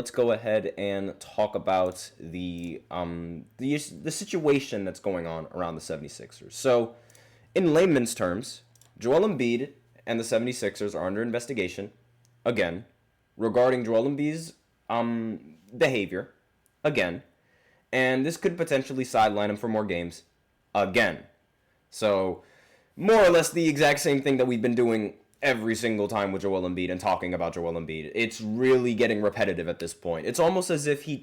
let's go ahead and talk about the situation that's going on around the 76ers. So, in layman's terms, Joel Embiid and the 76ers are under investigation again regarding Joel Embiid's behavior again, and this could potentially sideline him for more games again. So, more or less the exact same thing that we've been doing every single time with Joel Embiid and talking about Joel Embiid. It's really getting repetitive at this point. It's almost as if he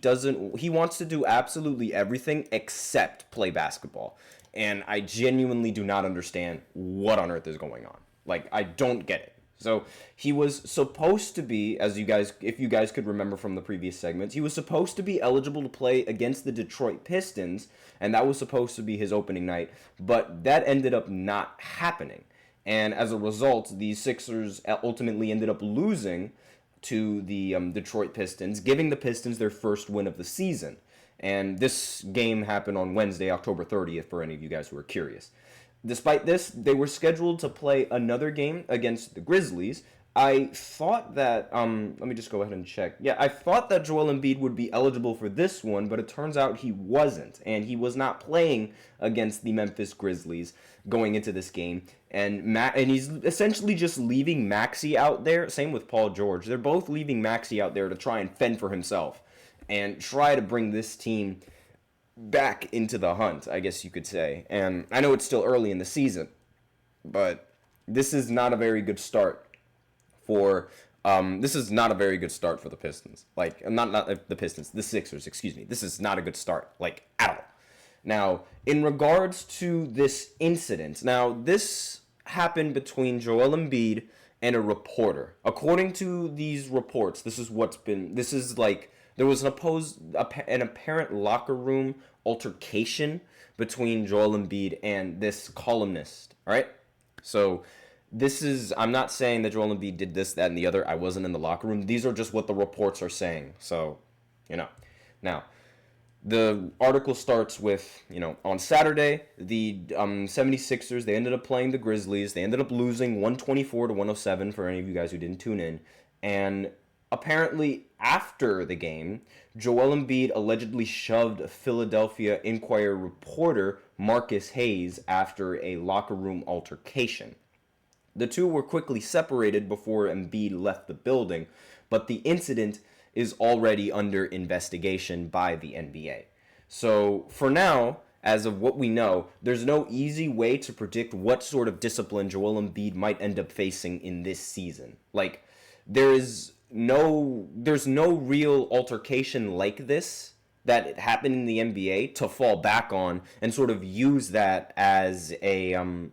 wants to do absolutely everything except play basketball. And I genuinely do not understand what on earth is going on. Like, I don't get it. So he was supposed to be, if you guys could remember from the previous segments, he was supposed to be eligible to play against the Detroit Pistons, and that was supposed to be his opening night, but that ended up not happening. And as a result, the Sixers ultimately ended up losing to the Detroit Pistons, giving the Pistons their first win of the season. And this game happened on Wednesday, October 30th, for any of you guys who are curious. Despite this, they were scheduled to play another game against the Grizzlies. I thought that, let me just go ahead and check. Yeah, I thought that Joel Embiid would be eligible for this one, but it turns out he wasn't. And he was not playing against the Memphis Grizzlies going into this game. And he's essentially just leaving Maxey out there. Same with Paul George. They're both leaving Maxey out there to try and fend for himself and try to bring this team back into the hunt, I guess you could say. And I know it's still early in the season, but this is not a very good start for the Pistons. Like, not the Pistons, the Sixers, excuse me. This is not a good start, like, at all. Now, in regards to this incident, this happened between Joel Embiid and a reporter. According to these reports, there was an apparent locker room altercation between Joel Embiid and this columnist, all right? So I'm not saying that Joel Embiid did this, that, and the other. I wasn't in the locker room. These are just what the reports are saying. So, Now, the article starts with, on Saturday, the 76ers, they ended up playing the Grizzlies. They ended up losing 124-107 for any of you guys who didn't tune in. And apparently, after the game, Joel Embiid allegedly shoved Philadelphia Inquirer reporter Marcus Hayes after a locker room altercation. The two were quickly separated before Embiid left the building, but the incident is already under investigation by the NBA. So, for now, as of what we know, there's no easy way to predict what sort of discipline Joel Embiid might end up facing in this season. Like, there's no real altercation like this that happened in the NBA to fall back on and sort of use that as a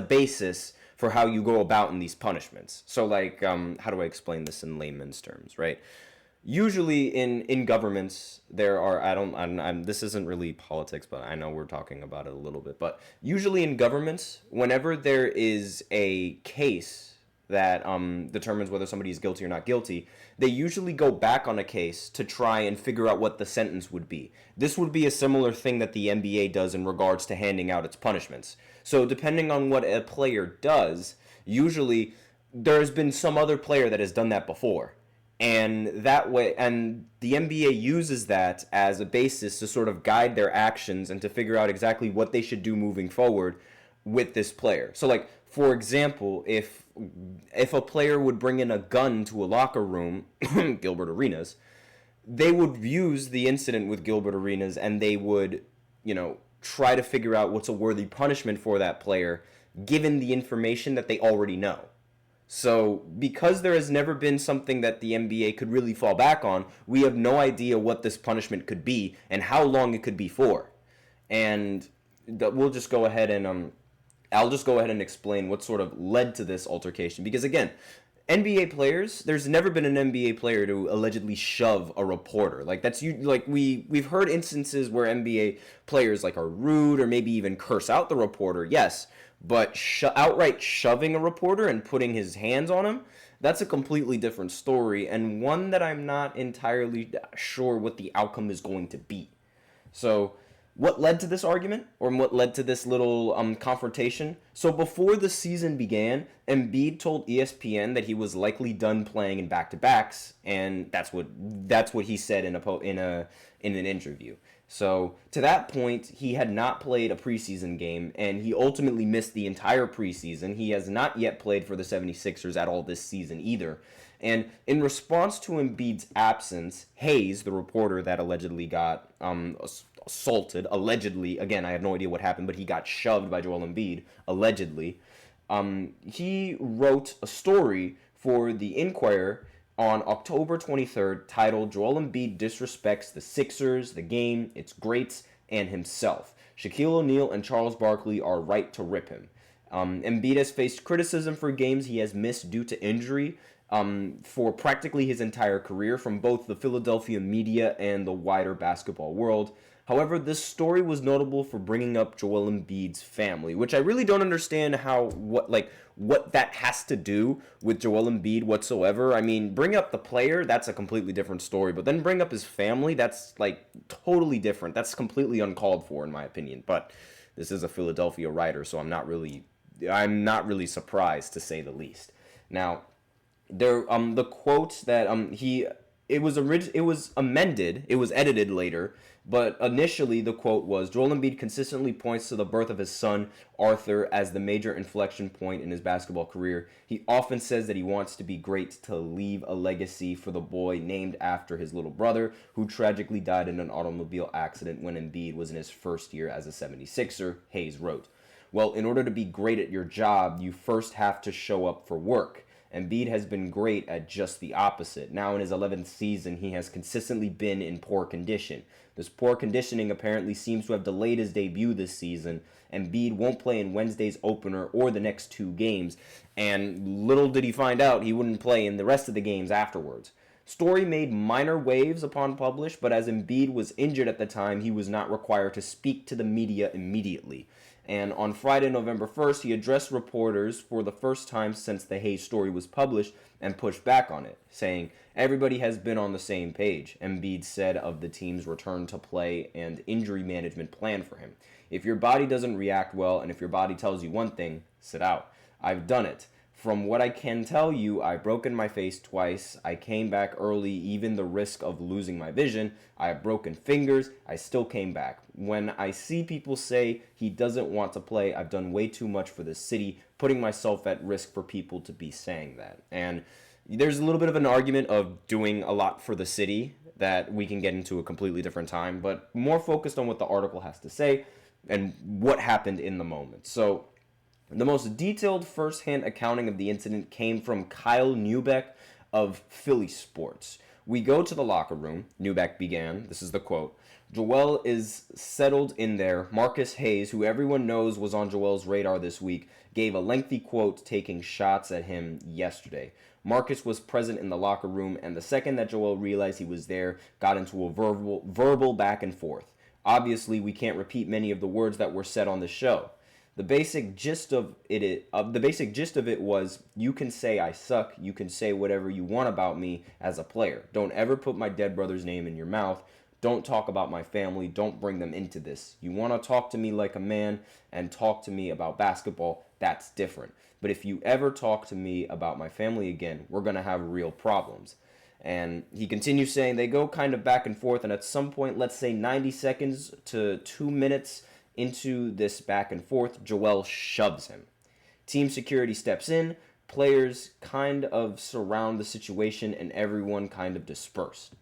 basis for how you go about in these punishments. So, like, how do I explain this in layman's terms, right? Usually in governments, there are, this isn't really politics, but I know we're talking about it a little bit, but usually in governments, whenever there is a case that determines whether somebody is guilty or not guilty, they usually go back on a case to try and figure out what the sentence would be. This would be a similar thing that the NBA does in regards to handing out its punishments. So depending on what a player does, usually there's been some other player that has done that before. And that way, and the NBA uses that as a basis to sort of guide their actions and to figure out exactly what they should do moving forward with this player. So, like, for example, if a player would bring in a gun to a locker room, Gilbert Arenas, they would use the incident with Gilbert Arenas and they would, try to figure out what's a worthy punishment for that player given the information that they already know. So, because there has never been something that the NBA could really fall back on, we have no idea what this punishment could be and how long it could be for. And we'll just go ahead and I'll just go ahead and explain what sort of led to this altercation. Because again, NBA players, there's never been an NBA player to allegedly shove a reporter. Like, we've heard instances where NBA players are rude or maybe even curse out the reporter. Yes, but outright shoving a reporter and putting his hands on him, that's a completely different story, and one that I'm not entirely sure what the outcome is going to be. So What led to this argument, or what led to this little confrontation? So before the season began, Embiid told ESPN that he was likely done playing in back-to-backs, and that's what he said in an interview. So to that point, he had not played a preseason game, and he ultimately missed the entire preseason. He has not yet played for the 76ers at all this season either. And in response to Embiid's absence, Hayes, the reporter that allegedly got assaulted, allegedly, again, I have no idea what happened, but he got shoved by Joel Embiid, allegedly, he wrote a story for the Inquirer on October 23rd titled "Joel Embiid Disrespects the Sixers, the Game, Its Greats, and Himself. Shaquille O'Neal and Charles Barkley are right to rip him." Embiid has faced criticism for games he has missed due to injury for practically his entire career from both the Philadelphia media and the wider basketball world. However, this story was notable for bringing up Joel Embiid's family, which I really don't understand what that has to do with Joel Embiid whatsoever. I mean, bring up the player, that's a completely different story, but then bring up his family, that's like totally different. That's completely uncalled for in my opinion. But this is a Philadelphia writer, so I'm not really surprised, to say the least. Now, the quote that it was amended, it was edited later, but initially the quote was, "Joel Embiid consistently points to the birth of his son, Arthur, as the major inflection point in his basketball career. He often says that he wants to be great, to leave a legacy for the boy named after his little brother, who tragically died in an automobile accident when Embiid was in his first year as a 76er, Hayes wrote. Well, in order to be great at your job, you first have to show up for work. Embiid has been great at just the opposite. Now in his 11th season, he has consistently been in poor condition. This poor conditioning apparently seems to have delayed his debut this season. Embiid won't play in Wednesday's opener or the next two games, and little did he find out he wouldn't play in the rest of the games afterwards." Story made minor waves upon publish, but as Embiid was injured at the time, he was not required to speak to the media immediately. And on Friday, November 1st, he addressed reporters for the first time since the Hayes story was published and pushed back on it, saying, "Everybody has been on the same page," Embiid said of the team's return to play and injury management plan for him. "If your body doesn't react well, and if your body tells you one thing, sit out. I've done it. From what I can tell you, I've broken my face twice. I came back early, even the risk of losing my vision. I have broken fingers. I still came back. When I see people say he doesn't want to play, I've done way too much for this city, putting myself at risk for people to be saying that." And there's a little bit of an argument of doing a lot for the city that we can get into a completely different time, but more focused on what the article has to say and what happened in the moment. So the most detailed first-hand accounting of the incident came from Kyle Neubeck of Philly Sports. "We go to the locker room," Neubeck began. This is the quote. "Joel is settled in there. Marcus Hayes, who everyone knows was on Joel's radar this week, gave a lengthy quote taking shots at him yesterday. Marcus was present in the locker room, and the second that Joel realized he was there, got into a verbal back and forth. Obviously, we can't repeat many of the words that were said on the show. The basic gist of it was, you can say I suck, you can say whatever you want about me as a player. Don't ever put my dead brother's name in your mouth. Don't talk about my family. Don't bring them into this. You want to talk to me like a man and talk to me about basketball, that's different. But if you ever talk to me about my family again, we're going to have real problems." And he continues saying they go kind of back and forth, and at some point, let's say 90 seconds to 2 minutes into this back and forth, Joel shoves him. Team security steps in, players kind of surround the situation, and everyone kind of dispersed.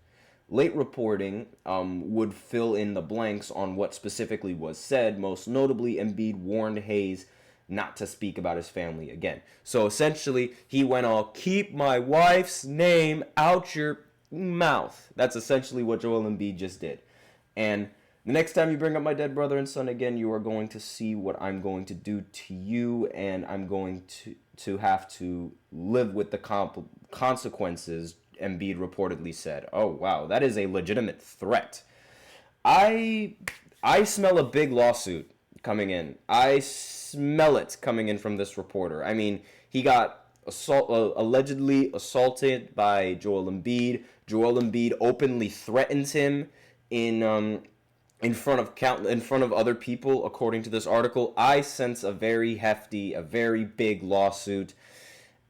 Late reporting would fill in the blanks on what specifically was said. Most notably, Embiid warned Hayes not to speak about his family again. So essentially, he went all, "Keep my wife's name out your mouth." That's essentially what Joel Embiid just did. And the next time you bring up my dead brother and son again, you are going to see what I'm going to do to you, and I'm going to have to live with the consequences, Embiid reportedly said. Oh, wow, that is a legitimate threat. I smell a big lawsuit coming in. I smell it coming in from this reporter. I mean, he got allegedly assaulted by Joel Embiid. Joel Embiid openly threatens him in in front of other people, according to this article, I sense a very big lawsuit.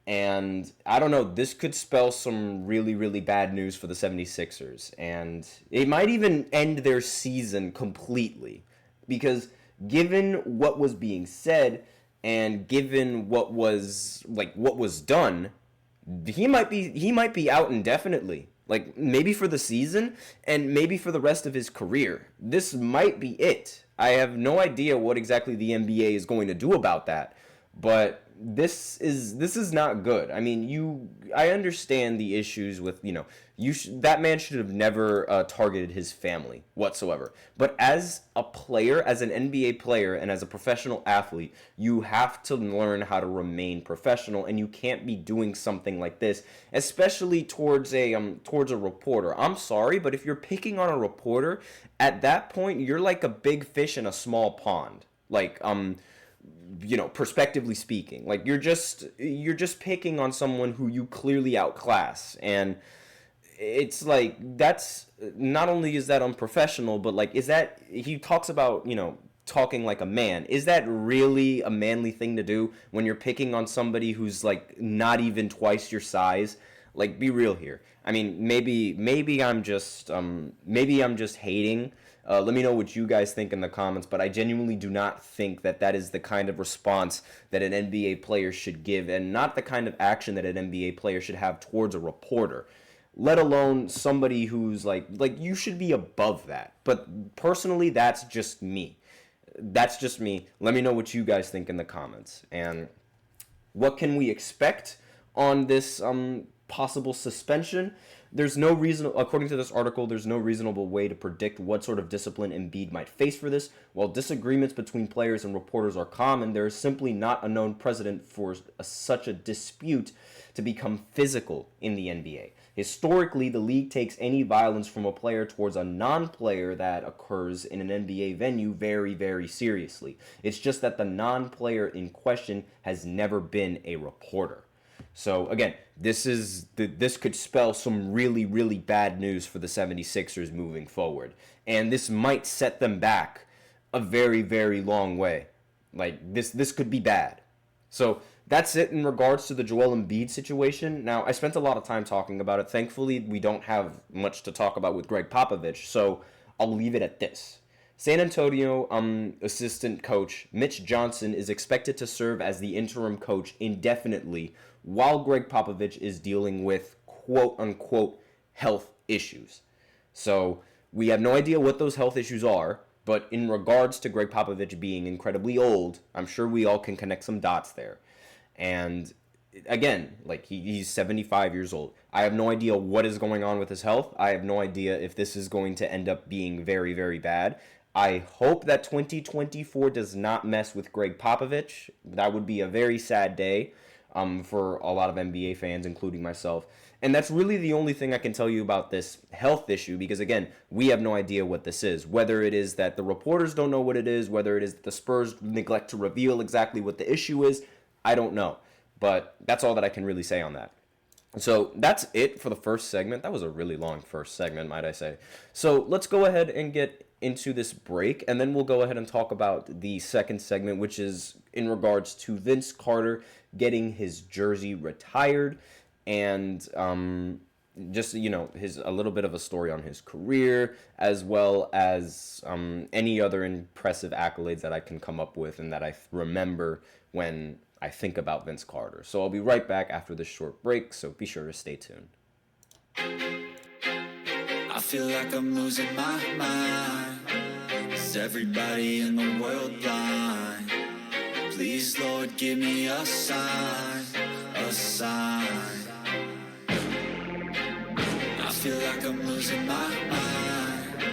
And I don't know, this could spell some really, really bad news for the 76ers. And it might even end their season completely. Because given what was being said and given what was done, he might be out indefinitely. Like, maybe for the season and maybe for the rest of his career. This might be it. I have no idea what exactly the NBA is going to do about that. But this is not good. I mean, I understand the issues with, that man should have never targeted his family whatsoever. But as a player, as an NBA player, and as a professional athlete, you have to learn how to remain professional, and you can't be doing something like this, especially towards a reporter. I'm sorry, but if you're picking on a reporter, at that point, you're like a big fish in a small pond. Like, prospectively speaking, like you're just picking on someone who you clearly outclass, and it's like, that's not only is that unprofessional, but like, is that, he talks about, talking like a man. Is that really a manly thing to do when you're picking on somebody who's like not even twice your size? Like, be real here. I mean, maybe I'm just hating. Let me know what you guys think in the comments, but I genuinely do not think that is the kind of response that an NBA player should give, and not the kind of action that an NBA player should have towards a reporter, let alone somebody who's like you should be above that. But personally, that's just me. Let me know what you guys think in the comments. And what can we expect on this possible suspension? There's no reason, according to this article, there's no reasonable way to predict what sort of discipline Embiid might face for this. While disagreements between players and reporters are common, there is simply not a known precedent for such a dispute to become physical in the NBA. Historically, the league takes any violence from a player towards a non-player that occurs in an NBA venue very, very seriously. It's just that the non-player in question has never been a reporter. So, again, this could spell some really, really bad news for the 76ers moving forward. And this might set them back a very, very long way. Like, this could be bad. So, that's it in regards to the Joel Embiid situation. Now, I spent a lot of time talking about it. Thankfully, we don't have much to talk about with Gregg Popovich, so I'll leave it at this. San Antonio assistant coach Mitch Johnson is expected to serve as the interim coach indefinitely while Gregg Popovich is dealing with quote-unquote health issues. So we have no idea what those health issues are, but in regards to Gregg Popovich being incredibly old, I'm sure we all can connect some dots there. And again, like he's 75 years old. I have no idea what is going on with his health. I have no idea if this is going to end up being very, very bad. I hope that 2024 does not mess with Gregg Popovich. That would be a very sad day for a lot of NBA fans, including myself. And that's really the only thing I can tell you about this health issue, because, again, we have no idea what this is. Whether it is that the reporters don't know what it is, whether it is that the Spurs neglect to reveal exactly what the issue is, I don't know. But that's all that I can really say on that. So that's it for the first segment. That was a really long first segment, might I say. So let's go ahead and get into this break, and then we'll go ahead and talk about the second segment, which is in regards to Vince Carter getting his jersey retired, and just, a little bit of a story on his career, as well as any other impressive accolades that I can come up with and that I remember when I think about Vince Carter. So I'll be right back after this short break, so be sure to stay tuned. I feel like I'm losing my mind. Is everybody in the world blind? Please, Lord, give me a sign, a sign. I feel like I'm losing my mind.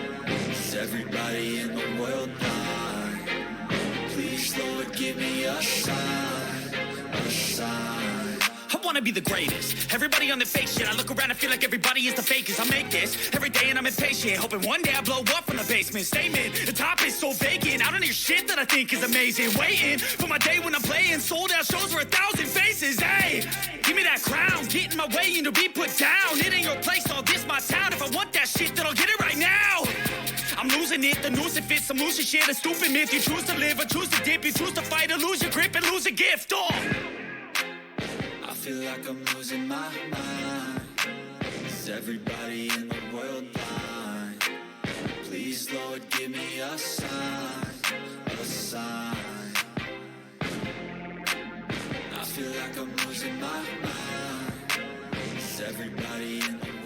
Is everybody in the world blind? Please, Lord, give me a sign, a sign. I wanna be the greatest. Everybody on the fake shit. I look around and feel like everybody is the fakest. I make this every day and I'm impatient, hoping one day I blow up from the basement. Statement, the top is so vacant. I don't hear shit that I think is amazing. Waiting for my day when I'm playing sold out shows for 1,000 faces. Hey, give me that crown. Get in my way and to be put down. It ain't your place, all this my town. If I want that shit, then I'll get it right now. I'm losing it, hit the noose if it's some loose shit, a stupid myth. You choose to live or choose to dip, you choose to fight or lose your grip and lose a gift. Oh, I feel like I'm losing my mind. Is everybody in the world blind? Please, Lord, give me a sign, a sign. I feel like I'm losing my mind. Is everybody in the